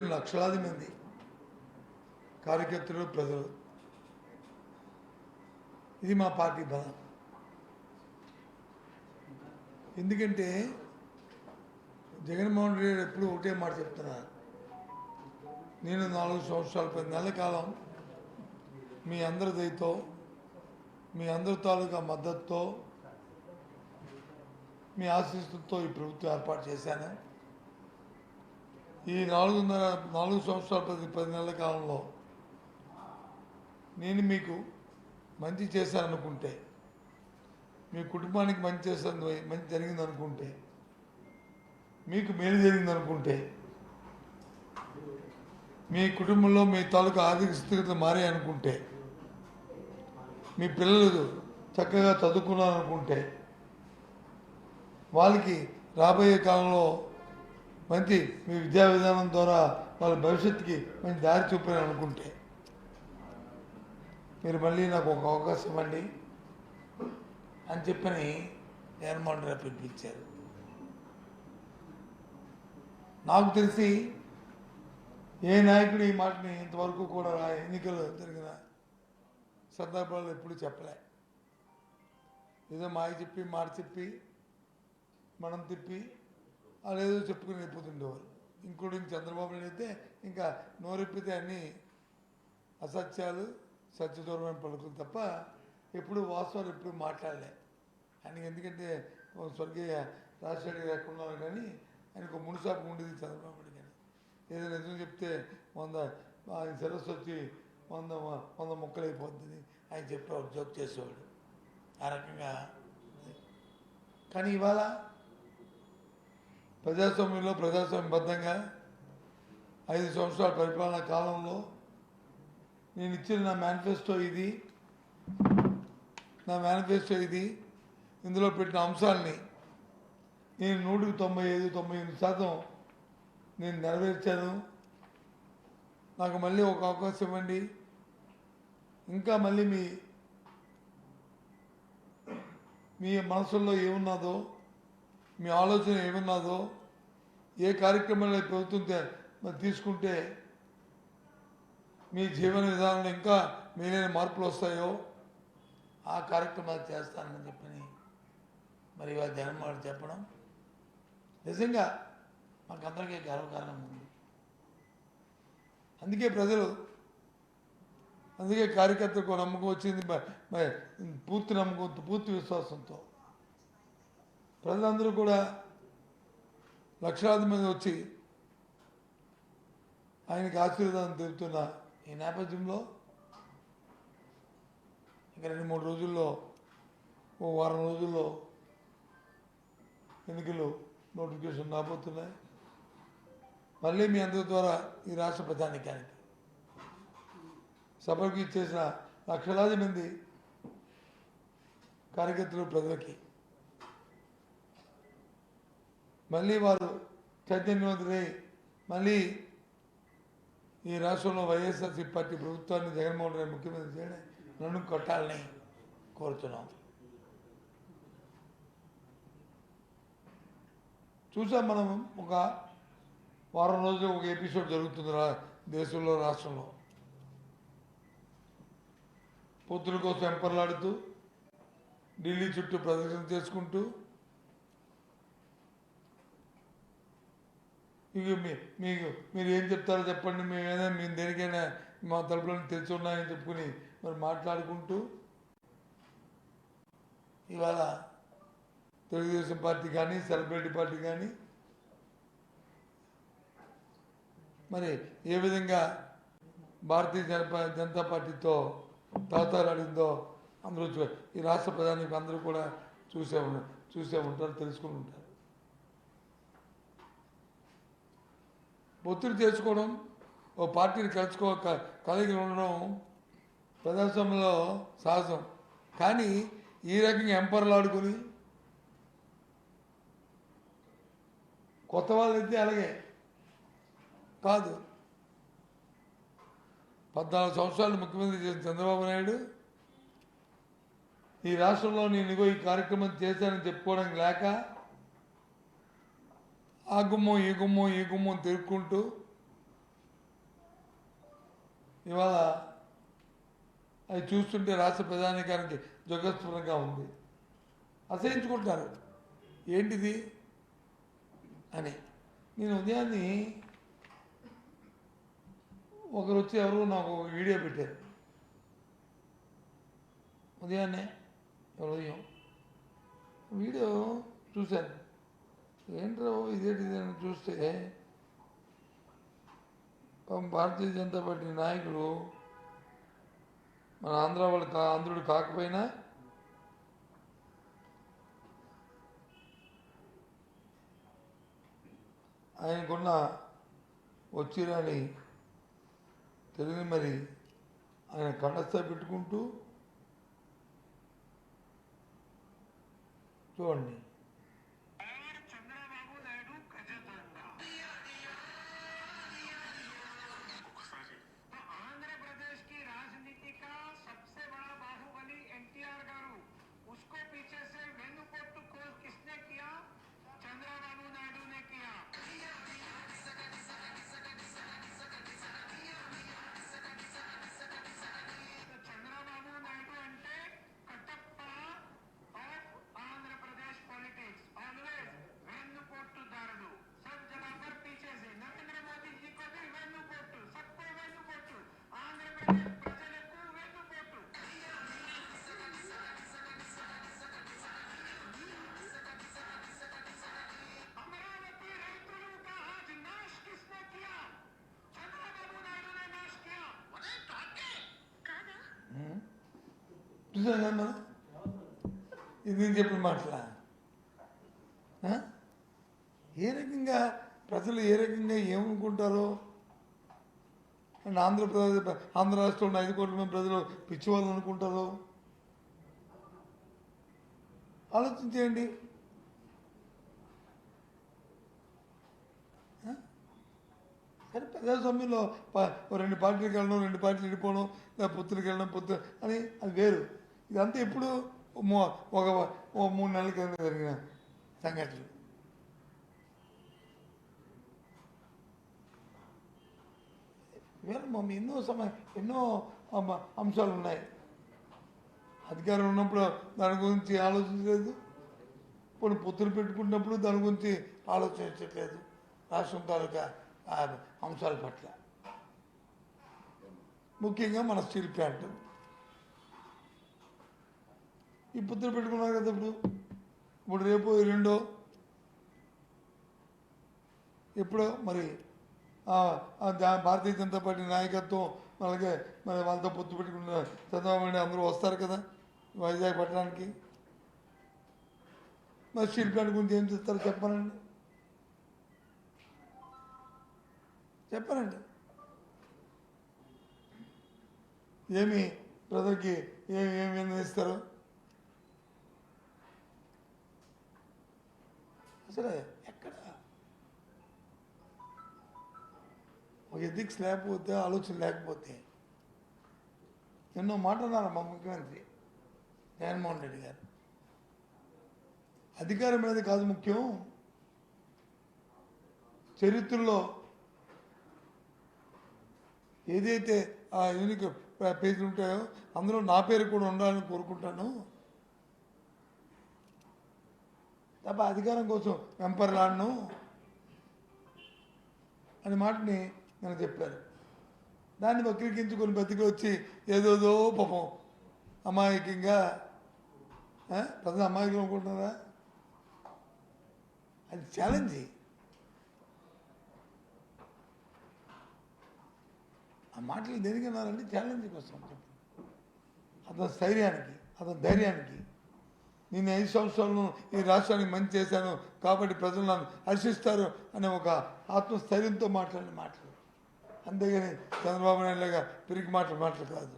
లక్షలాది మంది కార్యకర్తలు ప్రజలు ఇది మా పార్టీ బలం. ఎందుకంటే జగన్మోహన్ రెడ్డి ఎప్పుడు ఒకటే మాట చెప్తున్నారు, నేను 4 సంవత్సరాలు 10 నెలల కాలం మీ అందరి దయతో మీ అందరి తాలూకా మద్దతుతో మీ ఆశీస్సులతో ఈ ప్రభుత్వం ఏర్పాటు చేశాను. ఈ 4 సంవత్సరాల 10 నెలల కాలంలో నేను మీకు మంచి చేశాననుకుంటే, మీ కుటుంబానికి మంచి జరిగిందనుకుంటే, మీకు మేలు జరిగిందనుకుంటే, మీ కుటుంబంలో మీ తాలూకా ఆర్థిక స్థితిగతులు మారాయనుకుంటే, మీ పిల్లలు చక్కగా చదువుకున్నారనుకుంటే, వాళ్ళకి రాబోయే కాలంలో మంచి మీ విద్యా విధానం ద్వారా వాళ్ళ భవిష్యత్తుకి మంచి దారి చూపారని అనుకుంటే, మీరు మళ్ళీ నాకు ఒక అవకాశం ఇవ్వండి అని చెప్పని జగన్మోహన్ రెడ్డి పిలిపించారు. నాకు తెలిసి ఏ నాయకుడు ఈ మాటని ఇంతవరకు కూడా ఎన్నికలు జరిగిన సందర్భాల్లో ఎప్పుడు చెప్పలే. ఏదో మాట చెప్పి మనం తిప్పి అదేదో చెప్పుకుని వెళ్ళిపోతుండేవారు. ఇంక్లూడింగ్ చంద్రబాబు నాయుడు అయితే ఇంకా నోరెప్పితే అన్నీ అసత్యాలు సత్యదూరమైన పలుకులు తప్ప ఎప్పుడు వాస్తవాలు ఎప్పుడు మాట్లాడలే ఆయనకి. ఎందుకంటే స్వర్గీయ రాజశేఖర లేకుండా కానీ ఆయనకు మునుసాపు ఉండేది చంద్రబాబు నాయుడు. కానీ ఏదో నిజం చెప్తే 100 ఆయన సరస్సు వచ్చి 100 మొక్కలైపోతుంది ఆయన చెప్పేవాడు, జోక్ చేసేవాడు ఆ రకంగా. కానీ ఇవాళ ప్రజాస్వామ్యంలో ప్రజాస్వామ్యబద్ధంగా 5 సంవత్సరాల పరిపాలనా కాలంలో నేను ఇచ్చిన నా మేనిఫెస్టో ఇది, ఇందులో పెట్టిన అంశాలని నేను 195-98% నేను నెరవేర్చాను. నాకు మళ్ళీ ఒక అవకాశం ఇవ్వండి. ఇంకా మళ్ళీ మీ మనసుల్లో ఏమున్నదో, మీ ఆలోచన ఏమున్నదో, ఏ కార్యక్రమంలో ప్రభుత్వం తీసుకుంటే మీ జీవన విధానంలో ఇంకా మేలైన మార్పులు వస్తాయో ఆ కార్యక్రమాలు చేస్తానని చెప్పని మరి ఇవాళ జగన్మోహన్ చెప్పడం నిజంగా మాకందరికీ గర్వకారణం ఉంది. అందుకే కార్యకర్తలకు నమ్మకం వచ్చింది, పూర్తి నమ్మకంతో పూర్తి విశ్వాసంతో ప్రజలందరూ కూడా లక్షలాది మంది వచ్చి ఆయనకి ఆశీర్వాదం తెలుపుతున్న ఈ నేపథ్యంలో ఇంకా 2-3 రోజుల్లో, ఓ వారం రోజుల్లో ఎన్నికలు నోటిఫికేషన్ రాబోతున్నాయి. మళ్ళీ మీ అందరి ద్వారా ఈ రాష్ట్ర ప్రధానికానికి సభకు ఇచ్చేసిన లక్షలాది మంది కార్యకర్తలు ప్రజలకి మళ్ళీ వారు చైతన్యవంతులై మళ్ళీ ఈ రాష్ట్రంలో వైఎస్ఆర్సీ పార్టీ ప్రభుత్వాన్ని జగన్మోహన్ రెడ్డి ముఖ్యమంత్రి చేయడం నన్ను కొట్టాలని కోరుతున్నాం. చూసాం మనం ఒక వారం రోజులు ఒక ఎపిసోడ్ జరుగుతుంది దేశంలో, రాష్ట్రంలో. పొత్తుల కోసం ఎంపర్లాడుతూ ఢిల్లీ చుట్టూ ప్రదర్శన చేసుకుంటూ ఇక మీరు ఏం చెప్తారో చెప్పండి, మేము దేనికైనా మా తలుపులను తెరిచి ఉన్నాయని చెప్పుకుని మరి మాట్లాడుకుంటూ ఇవాళ తెలుగుదేశం పార్టీ కానీ సెలబ్రిటీ పార్టీ కానీ మరి ఏ విధంగా భారతీయ జనతా పార్టీతో తాతాలాడిందో అందరూ ఈ రాష్ట్ర ప్రధానికి అందరూ కూడా చూసే ఉంటారు, తెలుసుకుని ఉంటారు. ఒత్తిడి చేసుకోవడం, ఓ పార్టీని కలిగి ఉండడం ప్రజాస్వామ్యంలో సహజం. కానీ ఈ రకంగా ఎంపర్లాడుకుని కొత్త వాళ్ళైతే అలాగే కాదు. 14 సంవత్సరాలు ముఖ్యమంత్రి చేసిన చంద్రబాబు నాయుడు ఈ రాష్ట్రంలో నేను ఈ కార్యక్రమం చేశానని చెప్పుకోవడానికి లేక ఆ గుమ్మం ఈ గుమ్మం తిరుక్కుంటూ ఇవాళ అవి చూస్తుంటే రాష్ట్ర ప్రధానికానికి జగస్ఫురంగా ఉంది. అసహించుకుంటారు ఏంటిది అని. నేను ఉదయాన్ని ఒకరు వచ్చి ఎవరు నాకు వీడియో పెట్టారు. ఉదయాన్నే ఉదయం వీడియో చూశాను. ఏంట్రా ఇదేంటిది అని చూస్తే భారతీయ జనతా పార్టీ నాయకుడు మన ఆంధ్రుడు కాకపోయినా ఆయనకున్న వచ్చిరాని తెలియని మరి ఆయన కండస్థ పెట్టుకుంటూ చూడండి. చూసాను మనం ఇది నేను చెప్పిన మాటలా. ఏ రకంగా ప్రజలు ఏ రకంగా ఏమనుకుంటారో అండ్ ఆంధ్ర రాష్ట్రంలో 5 కోట్ల మంది ప్రజలు పిచ్చివాళ్ళు అనుకుంటారో ఆలోచించేయండి. కానీ ప్రజాస్వామ్యంలో 2 పార్టీలకు వెళ్ళడం, 2 పార్టీలు వెళ్ళిపోవడం, లేదా పొత్తులకు వెళ్ళడం, పొత్తు అని అది వేరు. ఇదంతా ఎప్పుడు ఒక 3 నెలల కింద జరిగిన సంఘటనలు. ఇవాళ ఎన్నో అంశాలు ఉన్నాయి. అధికారం ఉన్నప్పుడు దాని గురించి ఆలోచించలేదు, ఇప్పుడు పొత్తులు పెట్టుకున్నప్పుడు దాని గురించి ఆలోచించట్లేదు. రాష్ట్రం తాలూకా అంశాల పట్ల ముఖ్యంగా మన స్టీల్ ప్లాంట్ ఈ పొత్తులు పెట్టుకున్నారు కదా. ఇప్పుడు రేపు ఎల్లుండో ఎప్పుడో మరి భారతీయ జనతా పార్టీ నాయకత్వం అలాగే మరి వాళ్ళతో పొత్తు పెట్టుకున్న చంద్రబాబు నాయుడు అందరూ వస్తారు కదా వైజాగ్ పట్టణానికి. మరి స్టీల్ ప్లాంట్ గురించి ఏం చేస్తారో చెప్పానండి. ఏమి ప్రజలకి ఏమి ఇస్తారు అసలు ఎక్కడ ఒక ఎథిక్స్ లేకపోతే, ఆలోచన లేకపోతే ఎన్నో మాట్లాడారు మా ముఖ్యమంత్రి జగన్మోహన్ రెడ్డి గారు. అధికారం అనేది కాదు ముఖ్యం, చరిత్రలో ఏదైతే ఆ యూనిక్ పేజీలు ఉంటాయో అందులో నా పేరు కూడా ఉండాలని కోరుకుంటాను తప్ప అధికారం కోసం వెంపర్లాడను అనే మాటని నేను చెప్పాను. దాన్ని వక్రీకరించుకొని బతికి వచ్చి ఏదోదో పాపం అమాయకంగా ప్రజలు అమాయకులు అనుకుంటున్నారా? అది ఛాలెంజ్. ఆ మాటలు దేనికి అన్నారంటే ఛాలెంజ్ కోసం అతని స్థైర్యానికి, అతని ధైర్యానికి. నేను 5 సంవత్సరాలను ఈ రాష్ట్రానికి మంచి చేశాను కాబట్టి ప్రజలు నన్ను హర్షిస్తారు అనే ఒక ఆత్మస్థైర్యంతో మాట్లాడిన మాటలు, అంతేగాని చంద్రబాబు నాయుడు లాగా పిరికి మాటలు కాదు.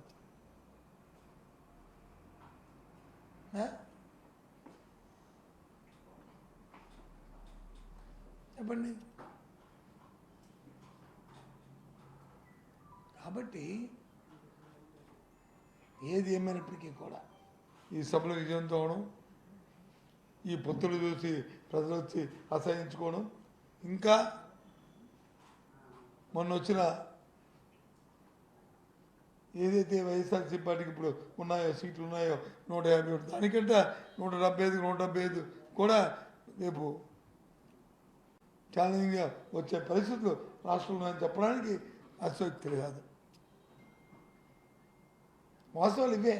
చెప్పండి. కాబట్టి ఏది ఏమైనప్పటికీ కూడా ఈ సభలో విజయంతో అవడం, ఈ పొత్తులు చూసి ప్రజలు వచ్చి అసహించుకోవడం, ఇంకా మొన్న వచ్చిన ఏదైతే వైఎస్ఆర్సీ పార్టీకి ఇప్పుడు ఉన్నాయో సీట్లు ఉన్నాయో 151 దానికంటే 175 కూడా రేపు ఛాలెంజింగ్గా వచ్చే పరిస్థితులు రాష్ట్రంలో అని చెప్పడానికి అసక్తి కాదు. వాస్తవాలు ఇవే.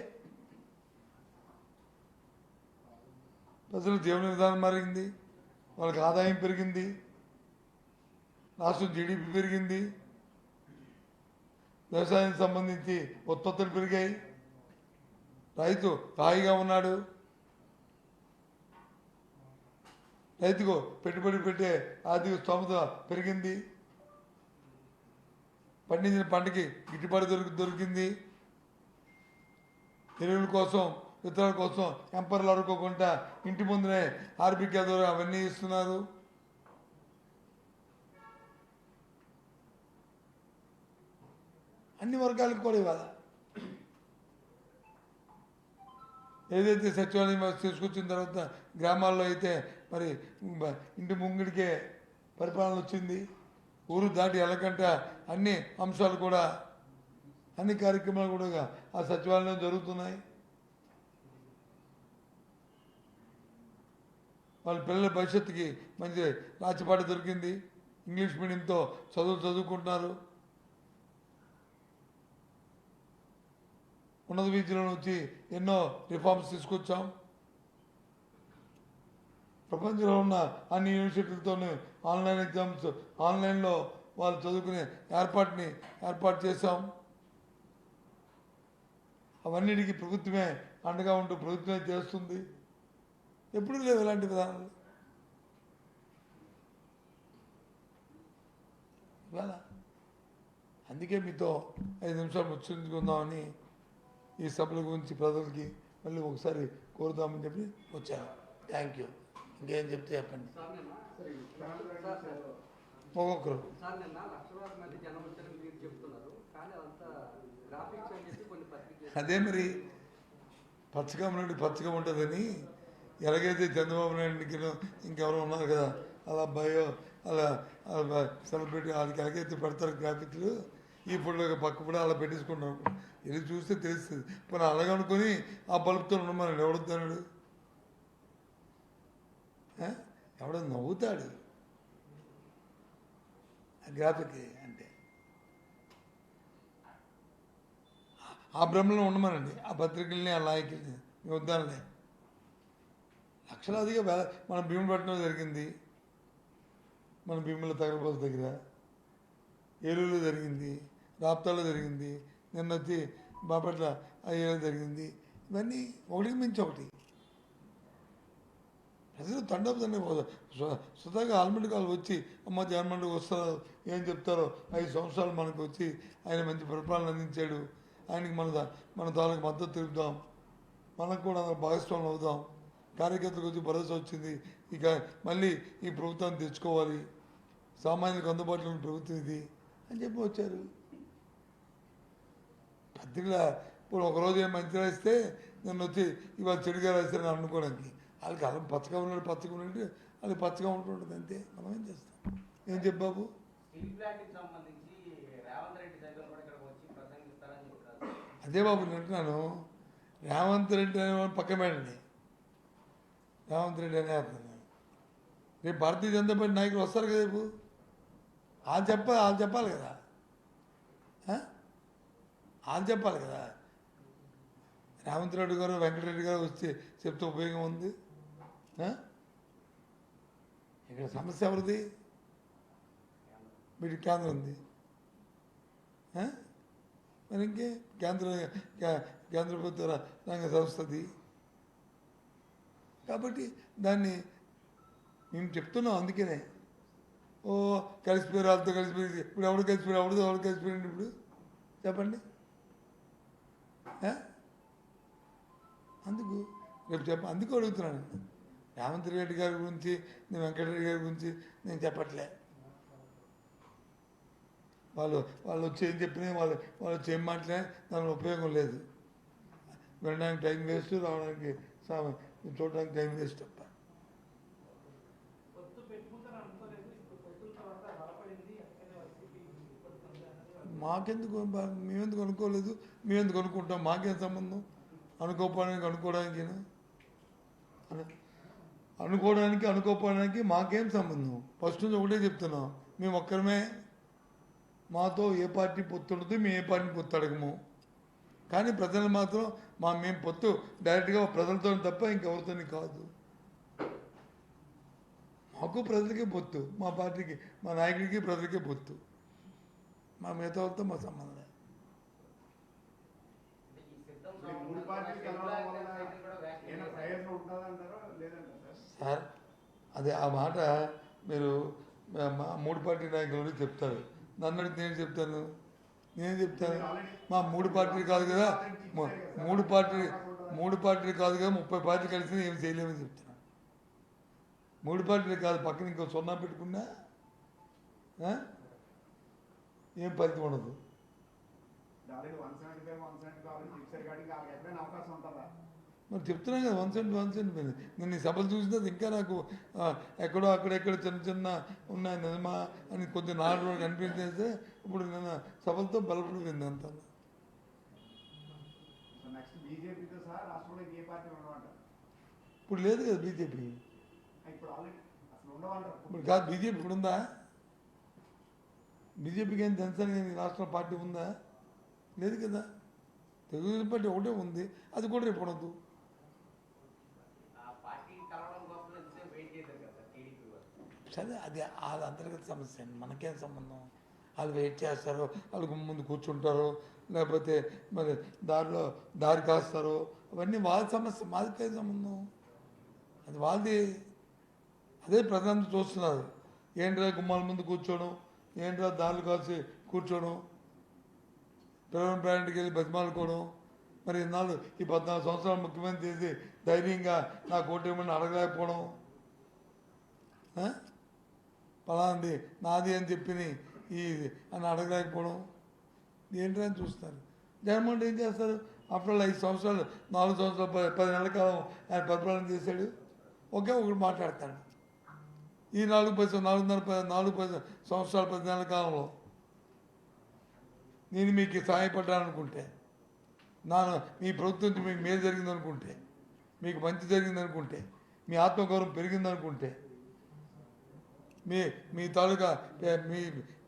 ప్రజల జీవన విధానం మారింది, వాళ్ళకి ఆదాయం పెరిగింది, రాష్ట్రం జీడిపి పెరిగింది, వ్యవసాయానికి సంబంధించి ఉత్పత్తులు పెరిగాయి, రైతు హాయిగా ఉన్నాడు, రైతుకు పెట్టుబడి పెట్టే ఆర్థిక స్తోమత పెరిగింది, పండించిన పంటకి గిట్టుబాటు దొరికింది, ఎరువుల కోసం విత్తనాల కోసం ఎంపర్లు అడుకోకుండా ఇంటి ముందునే ఆర్బిక ద్వారా అవన్నీ ఇస్తున్నారు. అన్ని వర్గాలకు కూడా ఇవ్వాలి. ఏదైతే సచివాలయం తీసుకొచ్చిన తర్వాత గ్రామాల్లో అయితే మరి ఇంటి ముంగిడికే పరిపాలన వచ్చింది, ఊరు దాటి వెళ్ళకంట అన్ని అంశాలు కూడా అన్ని కార్యక్రమాలు కూడా ఆ సచివాలయం జరుగుతున్నాయి. వాళ్ళ పిల్లల భవిష్యత్తుకి మంచి రాచిపాట దొరికింది, ఇంగ్లీష్ మీడియంతో చదువుకుంటున్నారు, ఉన్నత విద్యలో వచ్చి ఎన్నో రిఫార్మ్స్ తీసుకొచ్చాం. ప్రపంచంలో ఉన్న అన్ని యూనివర్సిటీలతోనూ ఆన్లైన్ ఎగ్జామ్స్ ఆన్లైన్లో వాళ్ళు చదువుకునే ఏర్పాటు చేశాం. అవన్నిటికీ ప్రభుత్వమే అండగా ఉంటూ ప్రభుత్వమే చేస్తుంది. ఎప్పుడు లేవు ఇలాంటి విధానాలు. ఇవాళ అందుకే మీతో 5 నిమిషాలు ముచ్చుకుందామని ఈ సభల గురించి ప్రజలకి మళ్ళీ ఒకసారి కోరుదామని చెప్పి వచ్చాను. Thank you. ఇంకేం చెప్తే చెప్పండి. ఒక్కొక్కరు అదే మరి పచ్చగా నుండి పచ్చగా ఉంటుందని ఎలాగైతే చంద్రబాబు నాయుడికి ఇంకెవరో ఉన్నారు కదా అలా అబ్బాయో అలా సెలబ్రిటీ వాళ్ళకి ఎలాగైతే పెడతారు గ్రాఫిక్లు, ఈ ఫోటో పక్క కూడా అలా పెట్టేసుకుంటాం. ఇది చూస్తే తెలుస్తుంది. మరి అలాగనుకొని ఆ బల్బుతో ఉండమని ఎవడుతున్నాడు? ఎవడో నవ్వుతాడు ఆ గ్రాఫిక్ అంటే. ఆ భ్రమలో ఉండమనండి ఆ పత్రికల్ని ఆ నాయకుల్ని వద్దానులే. లక్షలాదిగా మన భీముపట్నం జరిగింది, మన భీముల తగలబోతు దగ్గర, ఏలూరులో జరిగింది, రాప్తాలో జరిగింది, నిన్న వచ్చి బాపట్ల అయ్యేలో జరిగింది. ఇవన్నీ ఒకటికి మించి ఒకటి. ప్రజలు తండోపు స్వతహాగా ఆల్మండ్ కాలు వచ్చి అమ్మ జగన్మోహన్ వస్తారు ఏం చెప్తారో 5 సంవత్సరాలు మనకు వచ్చి ఆయన మంచి పరిపాలన అందించాడు, ఆయనకి మన తాలూకు మద్దతు తెలుపుదాం, మనకు కూడా భాగస్వామ్యం అవుదాం, కార్యకర్తలకు వచ్చి భరోసా వచ్చింది, ఇక మళ్ళీ ఈ ప్రభుత్వాన్ని తెచ్చుకోవాలి, సామాన్యులకు అందుబాటులో ఉన్న ప్రభుత్వం ఇది అని చెప్పి వచ్చారు. పత్రికల ఇప్పుడు ఒకరోజు ఏం మంచి రాస్తే నన్ను వచ్చి ఇవాళ చెడుగా రాస్తారని అనుకోవడానికి వాళ్ళకి అలా పచ్చగా ఉన్నట్టు అది పచ్చగా ఉంటుంటుంది అంతే. మనం ఏం చేస్తాం? ఏం చెప్పావు? అదే బాబు నేను అంటున్నాను, రేవంత్ రెడ్డి అనే పక్క మేడండి, రేవంత్ రెడ్డి అనే అతను రేపు భారతీయ జనతా పార్టీ నాయకులు వస్తారు కదా, రేపు వాళ్ళు చెప్పాలి కదా, వాళ్ళు చెప్పాలి కదా. రేవంత్ రెడ్డి గారు వెంకటరెడ్డి గారు వచ్చి చెప్తే ఉపయోగం ఉంది? ఇక్కడ సమస్య ఎవరిది? వీటి కేంద్రం ఉంది మరి ఇంకే కేంద్ర ప్రభుత్వ రంగ సంస్థది కాబట్టి దాన్ని మేము చెప్తున్నాం. అందుకనే కలిసిపోయారు, వాళ్ళతో కలిసిపోయి ఇప్పుడు ఎవరు కలిసిపోయాడు ఇప్పుడు చెప్పండి. అందుకు అడుగుతున్నాను. రేవంత్ రెడ్డి గారి గురించి నేను వెంకటరెడ్డి గారి గురించి నేను చెప్పట్లే. వాళ్ళు వచ్చి ఏం చెప్పినా వాళ్ళు వచ్చి ఏం మాట్లాడినా దాని ఉపయోగం లేదు. వినడానికి టైం వేస్ట్, రావడానికి చూడడానికి టైం వేస్ట్ తప్ప. మాకెందుకు మేమెందుకు అనుకోలేదు, మేమెందుకు అనుకుంటాం, మాకేం సంబంధం అనుకోవడానికి అనుకోవడానికి అనుకోవడానికి మాకేం సంబంధం? ఫస్ట్ నుంచి ఒకటే చెప్తున్నాం, మేము ఒక్కరమే, మాతో ఏ పార్టీ పొత్తు ఉండదు, మేము ఏ పార్టీ పొత్తు అడగము. కానీ ప్రజలు మాత్రం మేము పొత్తు డైరెక్ట్గా ప్రజలతో తప్ప ఇంకెవరితో కాదు. మాకు ప్రజలకే పొత్తు, మా పార్టీకి, మా నాయకుడికి ప్రజలకే పొత్తు, మా మిగతా వాళ్ళతో మా సంబంధం లేదు. సార్ అదే ఆ మాట మీరు మూడు పార్టీ నాయకులు చెప్తారు, నన్ను అడిగితే నేను చెప్తాను, మా మూడు పార్టీలు కాదు కదా, మూడు పార్టీలు కాదు కదా, 30 పార్టీలు కలిసి ఏం చేయలేమని చెప్తాను. మూడు పార్టీలు కాదు, పక్కన ఇంకో 0 పెట్టుకున్నా ఏం ఫలితం ఉండదు. మరి చెప్తున్నాను కదా 170 మీద నేను ఈ సభలు చూసినా ఇంకా నాకు ఎక్కడో అక్కడెక్కడ చిన్న ఉన్నాయి నిజమా అని కొద్ది 4 రోజులు కనిపించేస్తే ఇప్పుడు నేను సభలతో బలపడిపోయింది అంతా. ఇప్పుడు లేదు కదా బీజేపీ, ఇప్పుడు కాదు బీజేపీ ఇప్పుడు ఉందా? బీజేపీకి ఏం జనసేన రాష్ట్రంలో పార్టీ ఉందా? లేదు కదా. తెలుగుదేశం పార్టీ ఒకటే ఉంది, అది కూడా రేపు ఉండదు. సరే అది అంతర్గత సమస్య అండి, మనకేం సంబంధం? వాళ్ళు వెయిట్ చేస్తారు, వాళ్ళకు ముందు కూర్చుంటారు, లేకపోతే మరి దారి కాస్తారు, అవన్నీ వాళ్ళ సమస్య, మాదికేం సంబంధం? అది వాళ్ళది. అదే ప్రజలంతా చూస్తున్నారు, ఏంట్రా గుమ్మాల ముందు కూర్చోవడం, ఏంట్రా దారులు కాసి కూర్చోవడం, ప్రైవేట్కి వెళ్ళి బతిమాలుకోవడం. మరి ఇన్నాళ్ళు ఈ 14 సంవత్సరాలు ముఖ్యమంత్రి చేసి ధైర్యంగా నాకు ఓటేమని అడగలేకపోవడం, పలాంది నాది అని చెప్పి అని అడగలేకపోవడం, ఏంటి అని చూస్తారు. జగన్మోహన్ ఏం చేస్తారు? ఆఫ్టర్ 5 సంవత్సరాలు 4 సంవత్సరాలు 10 నెలల కాలం ఆయన పరిపాలన చేశాడు, ఒకే ఒకటి మాట్లాడతాడు. ఈ 4-10 సంవత్సరాలు 10 నెలల కాలంలో నేను మీకు సహాయపడ్డాననుకుంటే, మీ ప్రభుత్వం మీకు మేలు జరిగిందనుకుంటే, మీకు మంచి జరిగిందనుకుంటే, మీ ఆత్మగౌరవం పెరిగిందనుకుంటే, మీ తాలూకా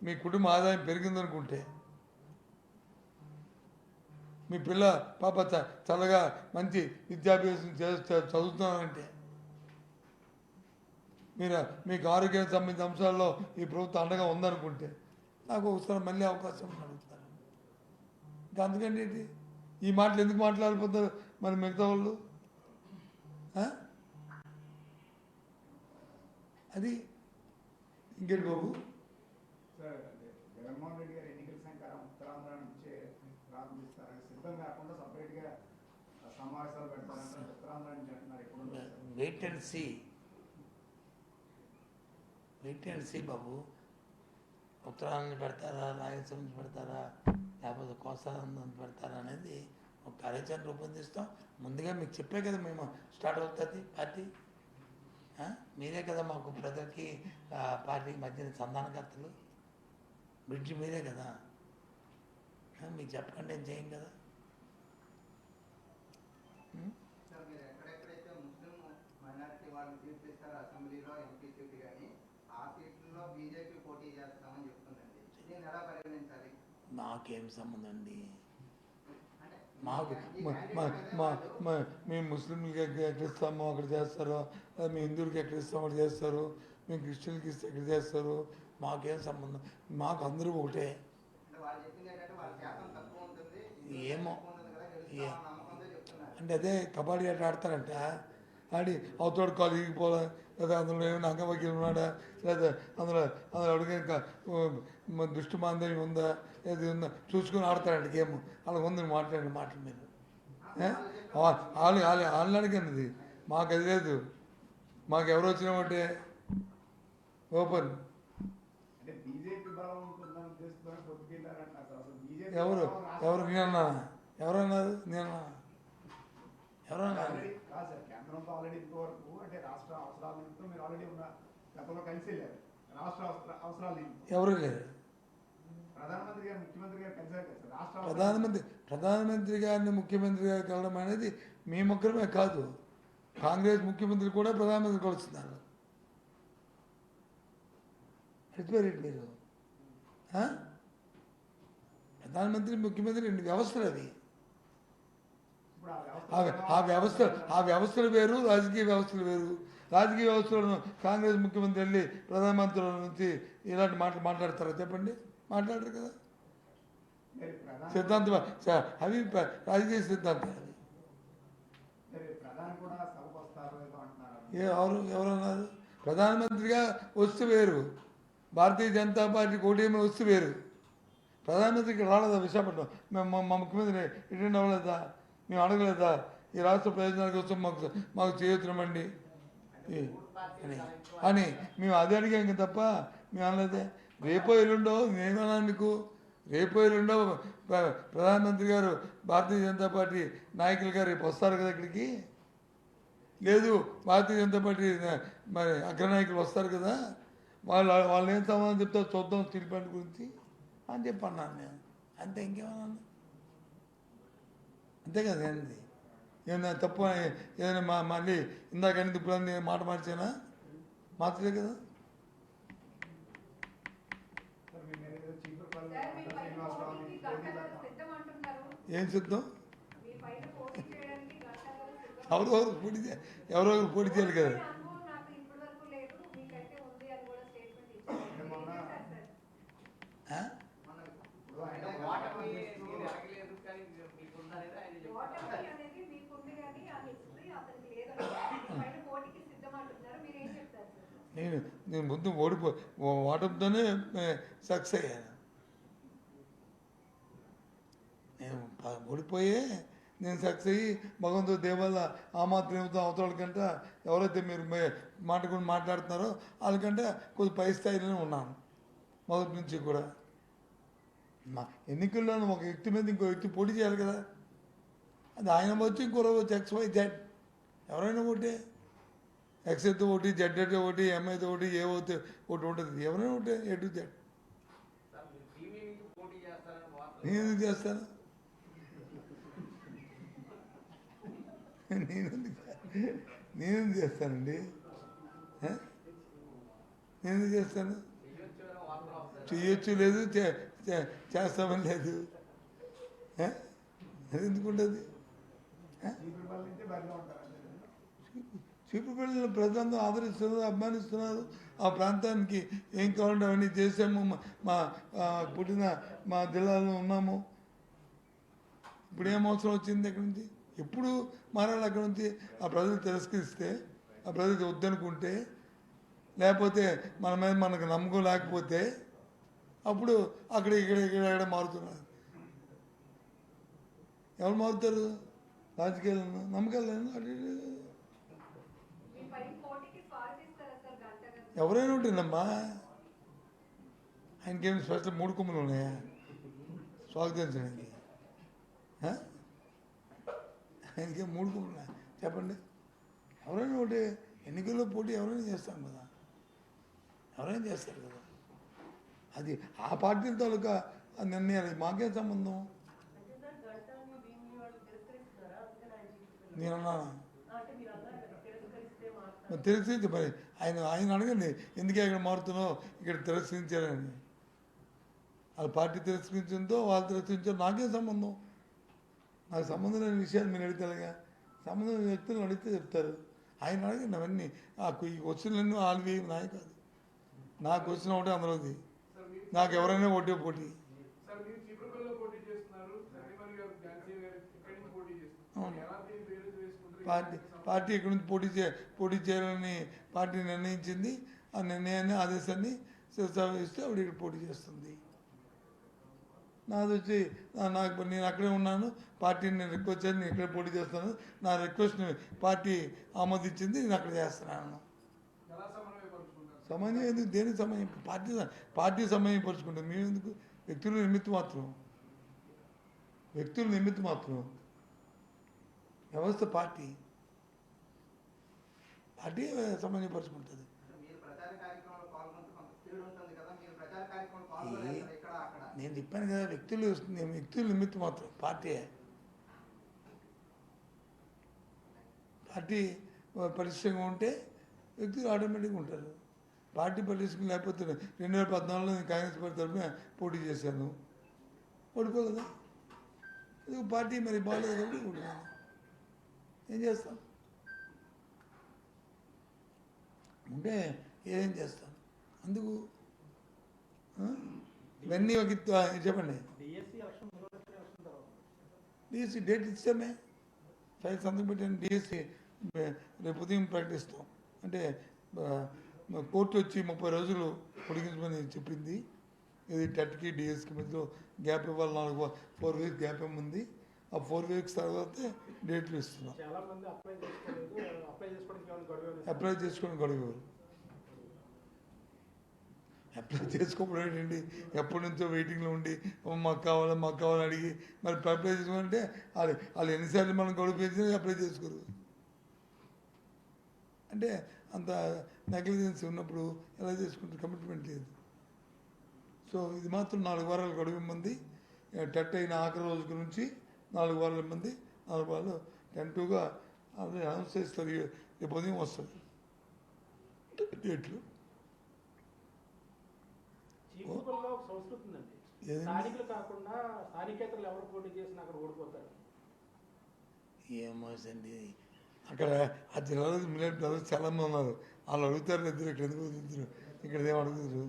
మీ కుటుంబ ఆదాయం పెరిగిందనుకుంటే, మీ పిల్ల పాప చల్లగా మంచి విద్యాభ్యాసం చదువుతున్నానంటే, మీకు ఆరోగ్యానికి సంబంధించిన అంశాల్లో ఈ ప్రభుత్వం అండగా ఉందనుకుంటే, నాకు ఒకసారి మళ్ళీ అవకాశం అడుగుతారు. ఇంకా అందుకంటే ఈ మాటలు ఎందుకు మాట్లాడిపోతారు మరి మిగతా వాళ్ళు? అది ఇంకేంటి బాబు? జగన్మోహన్ రెడ్డి గారు ఎన్నికల సంఖ్యారం ఉత్తరాంధ్ర నుంచే ప్రారంభిస్తారని సిద్ధం కాకుండా సపరేట్గా సమావేశాలు పెడతారంటే ఉత్తరాంధ్ర నుంచి అంటున్నారు. ఎప్పుడు వెయిట్ అండ్ సీ బాబు. ఉత్తరాంధ్ర పెడతారా, రాయలసీమ నుంచి పెడతారా, లేకపోతే కోస్తాంధ్ర పెడతారా అనేది ఒక కార్యాచరణ రూపొందిస్తాం. ముందుగా మీకు చెప్పే కదా మేము స్టార్ట్ అవుతుంది పార్టీ. మీరే కదా మాకు ప్రజలకి పార్టీకి మధ్యన సంధానకర్తలు, బ్రిడ్జ్ మీరే కదా. మీకు చెప్పకండి ఏం చేయం కదా. నాకేం సంబంధం అండి? మాకు మేము ముస్లింలకి ఎక్కడ ఇస్తామో అక్కడ చేస్తారు, మీ హిందువులకి ఎక్కడ ఇస్తామో అక్కడ చేస్తారు, మేము క్రిస్టియన్కి ఇస్తే ఎక్కడ చేస్తారు, మాకేం సంబంధం? మాకు అందరూ ఒకటే. ఏమో అంటే అదే కబడ్డీ ఆట ఆడతారంట, ఆడి అవతోడు కాలు ఇరిగిపోలే, లేదా అందులో ఏమైనా అంగవైకల్యం ఉన్నాడా, లేదా అందులో అడిగే దృష్టి మాంద్యం ఉందా, ఏది ఉందా చూసుకొని ఆడతారంట గేమ్. అలా ఉంది మాట్లాడండి మాటల మీద. వాళ్ళు అడిగినది మాకు అది లేదు. మాకు ఎవరు వచ్చినా ఒకటే ఓపెన్. ఎవరు నేనన్నా? ఎవరన్నారు? ఎవరన్నారు? కేంద్రంతో ఆల్రెడీ ఇంతవరకు అంటే రాష్ట్ర అవసరాల నిమిత్తం మీరు ఆల్రెడీ ఉన్న గతంలో కలిసి వెళ్ళారు. రాష్ట్ర అవసరాల నిమిత్తం ఎవరు లేరు. ప్రధానమంత్రి గారు ముఖ్యమంత్రి గారు కలిసారు కదా సార్ రాష్ట్ర ప్రధానమంత్రి గారిని ముఖ్యమంత్రి గారు కలవడం అనేది మీ ముఖ్యమే కాదు, కాంగ్రెస్ ముఖ్యమంత్రి కూడా ప్రధానమంత్రి కలుస్తున్నారు. ఎట్లా మీరు ప్రధానమంత్రి ముఖ్యమంత్రి రెండు వ్యవస్థలు అవి. ఇప్పుడు ఆ వ్యవస్థలు వేరు, రాజకీయ వ్యవస్థలు వేరు. రాజకీయ వ్యవస్థలను కాంగ్రెస్ ముఖ్యమంత్రి వెళ్ళి ప్రధానమంత్రుల నుంచి ఇలాంటి మాటలు మాట్లాడతారా చెప్పండి? మాట్లాడరు కదా. సిద్ధాంతం అవి రాజకీయ సిద్ధాంతాలు. ప్రధాని కూడా సభకు వస్తారు ఏదో అంటున్నారు. ఎవరన్నారు? ప్రధానమంత్రిగా వస్తు వేరు, భారతీయ జనతా పార్టీ కూటమి వస్తు వేరు. ప్రధానమంత్రికి రాలేదా విశాఖపట్నం? మా ముఖ్యమంత్రి అటెండ్ అవ్వలేదా? మేము అడగలేదా ఈ రాష్ట్ర ప్రయోజనాల కోసం మాకు చేయుతున్నామండి అని మేము అదే అడిగాం తప్ప మేము అనలేదే. రేపో ఎల్లుండో నేనేమన్నాను మీకు? రేపో ఎల్లుండో ప్రధానమంత్రి గారు భారతీయ జనతా పార్టీ నాయకులు గారు రేపు వస్తారు కదా ఇక్కడికి. లేదు భారతీయ జనతా పార్టీ మరి అగ్రనాయకులు వస్తారు కదా, వాళ్ళు ఏం సమాధానం చెప్తారో చూద్దాం స్టీల్ ప్లాంట్ గురించి అని చెప్పి అన్నాను నేను. అంతే, ఇంకేమన్నాను? అంతే కదా. ఏంది ఏమన్నా తప్పు ఏదైనా మళ్ళీ ఇందాకని ఇప్పుడు మాట మార్చానా? మార్చలే కదా. ఏం సిద్ధం? ఎవరెవరు పోటీ చేయాలి కదా. నేను ముందు ఓటమితోనే సక్సెస్ అయ్యాను. నేను ఓడిపోయే నేను సక్సెస్ అయ్యి భగవంతుడు దేవల్ల ఆ మాత్రం అవతల కంటే ఎవరైతే మీరు మాట కూడా మాట్లాడుతున్నారో వాళ్ళకంటే కొద్ది పై స్థాయిలోనే ఉన్నాను మొదటి నుంచి కూడా. మా ఎన్నికల్లో ఒక వ్యక్తి మీద ఇంకో వ్యక్తి పోటీ చేయాలి కదా. అది ఆయన వచ్చి ఇంకో వచ్చి XYZ ఎవరైనా ఒకటి, X అయితే ఒకటి, Z అయితే ఒకటి, M అయితే ఒకటి, ఏ అయితే ఒకటి ఉంటుంది. ఎవరైనా ఒకటి A to Z. నేను ఎందుకు చేస్తాను? నేనెందుకు చేస్తానండి? నేనెందుకు చేస్తాను? చెయ్యొచ్చు లేదు, చేస్తామని లేదు. అది ఎందుకు ఉంటుంది? చీపురుపల్లిలో ప్రజలందరూ ఆదరిస్తున్నారు, అభిమానిస్తున్నారు. ఆ ప్రాంతానికి ఏం కావాలంటే అవన్నీ చేసాము. మా పుట్టిన మా జిల్లాలో ఉన్నాము. ఇప్పుడు ఏం అవసరం వచ్చింది అక్కడి నుంచి? ఎప్పుడు మారాలి అక్కడి నుంచి? ఆ ప్రజలు తిరస్కరిస్తే, ఆ ప్రజలు వద్దనుకుంటే, లేకపోతే మన మీద మనకు నమ్మకం లేకపోతే అప్పుడు అక్కడ ఇక్కడ మారుతున్నారు. ఎవరు మారుతారు? రాజకీయాలను నమ్మకాలు అటు ఎవరైనా ఉంటుందమ్మా. ఆయనకేమి స్పెషల్ 3 కొమ్ములు ఉన్నాయా స్వాగతించడానికి? ఆయనకేం 3 కొమ్ములు చెప్పండి? ఎవరైనా ఒకటి ఎన్నికల్లో పోటీ ఎవరైనా చేస్తాం కదా, ఎవరైనా చేస్తారు కదా. అది ఆ పార్టీల తాలూకా నిర్ణయాలు, మాకేం సంబంధం? నేనన్నా తిరస్కరించి మరి ఆయన అడగండి, ఎందుకే ఇక్కడ మారుతున్నావు, ఇక్కడ తిరస్కరించారని. వాళ్ళ పార్టీ తిరస్కరించిందో వాళ్ళు తిరస్కరించారో నాకేం సంబంధం? నాకు సంబంధం లేని విషయాలు మీరు అడిగితేగా, సంబంధం లేని వ్యక్తులను అడిగితే చెప్తారు. ఆయన అడగండి అవన్నీ. ఈ క్వశ్చన్లన్నీ వాళ్ళవి నాయ కాదు. నాకు క్వశ్చన్ ఒకటే అందరిది. నాకు ఎవరైనా ఒకటే పోటీ. పార్టీ ఇక్కడి నుంచి పోటీ చేయాలని పార్టీ నిర్ణయించింది. ఆ నిర్ణయాన్ని, ఆదేశాన్ని ఇస్తే ఆవిడ ఇక్కడ పోటీ చేస్తుంది. నాది వచ్చి నేను అక్కడే ఉన్నాను, పార్టీని నేను రిక్వెస్ట్ చేసి నేను ఇక్కడే పోటీ చేస్తాను, నా రిక్వెస్ట్ని పార్టీ ఆమోదించింది, నేను అక్కడ చేస్తున్నాను. సమన్వయం ఎందుకు? దేనికి సమయం? పార్టీ సమన్వయపరుచుకుంటుంది. మేము ఎందుకు? వ్యక్తుల నిమిత్తం మాత్రం వ్యవస్థ పార్టీ నేను చెప్పాను కదా, వ్యక్తుల నిమిత్తం మాత్రం పార్టీ పటిష్టంగా ఉంటే వ్యక్తులు ఆటోమేటిక్గా ఉంటారు. పార్టీ పటిష్టంగా లేకపోతే 2014లో నేను కాంగ్రెస్ పార్టీ తరఫున పోటీ చేశాను, ఓడిపోగలదా? ఇది పార్టీ మరి బాగాలేదు కాబట్టి ఓడిపోయాను. ఏం చేస్తాం? ఉంటే ఏం చేస్తాం? అందుకు ఇవన్నీ ఒక చెప్పండి. డిఎస్సి డేట్ ఇచ్చామే, ఫైల్ సంతకం పెట్టాను. డిఎస్సి రేపు ఉదయం ప్రకటిస్తాం. అంటే కోర్టు వచ్చి 30 రోజులు పొడిగించమని చెప్పింది. ఇది టెట్కి డిఎస్కి మధ్యలో గ్యాప్ ఇవ్వాలి, 4 వీక్స్ గ్యాప్ ఏముంది. ఆ 4 వీక్స్ తర్వాత డేట్లు ఇస్తున్నాం. అప్లై చేసుకోవడం గడువు. అప్లై చేసుకోవడం ఏంటండి, ఎప్పటి నుంచో వెయిటింగ్లో ఉండి మాకు కావాలని అడిగి మరి అప్లై చేసుకోవాలంటే వాళ్ళు ఎన్నిసార్లు మనం గడువు పెంచినా అప్లై చేసుకోరు. అంటే అంత నెగ్లిజెన్స్ ఉన్నప్పుడు ఎలా చేసుకుంటారు? కమిట్మెంట్ లేదు. సో ఇది మాత్రం 4 వారాలు గడువు ఇమ్మంది. టెట్ అయిన ఆఖరి రోజు నుంచి 4 వారాల మంది 4 వారాలు టెంటుగా అది అనౌన్స్ చేస్తారు. రేపు ఉదయం వస్తుంది డేట్లు. ఏమోసండి, అక్కడ ఆ జిల్లాలో మిలియన్ బ్రదర్స్ చాలామంది ఉన్నారు. వాళ్ళు అడుగుతారు, ఇద్దరు ఇక్కడ ఎందుకు ఇద్దరు ఇక్కడ ఏం అడుగుతారు?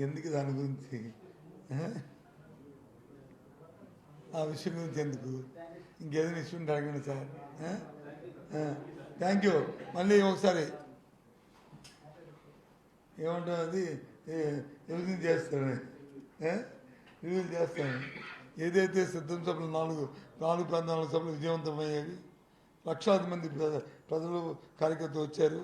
ఎందుకు దాని గురించి, ఆ విషయం గురించి ఎందుకు? ఇంకేదైనా ఇష్యూ ఉంటే అడగండి సార్. Thank you. మళ్ళీ ఒకసారి ఏమంటారు, అది రివిజన్ చేస్తాను, రివిజన్ చేస్తాను. ఏదైతే సిద్ధం సభలు 4 ప్రాంతాల సభలు విజయవంతమయ్యేవి, లక్షలాది మంది ప్రజలు కార్యకర్తలు వచ్చారు.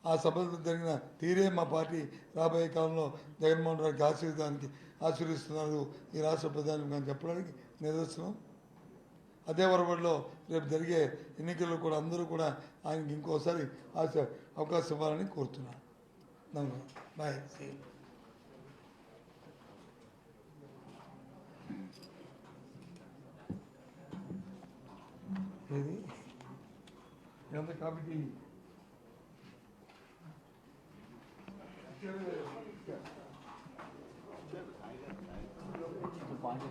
ఆ సభలు జరిగిన తీరే మా పార్టీ రాబోయే కాలంలో జగన్మోహన్ రెడ్డికి ఆశీర్వదిస్తున్నారు ఈ రాష్ట్ర ప్రధాని కానీ చెప్పడానికి నిదర్శనం. అదే వరవడిలో రేపు జరిగే ఎన్నికల్లో కూడా అందరూ కూడా ఆయనకి ఇంకోసారి అవకాశం ఇవ్వాలని కోరుతున్నాను. బాయ్. ఏది ఎంత కాబట్టి పాయింట్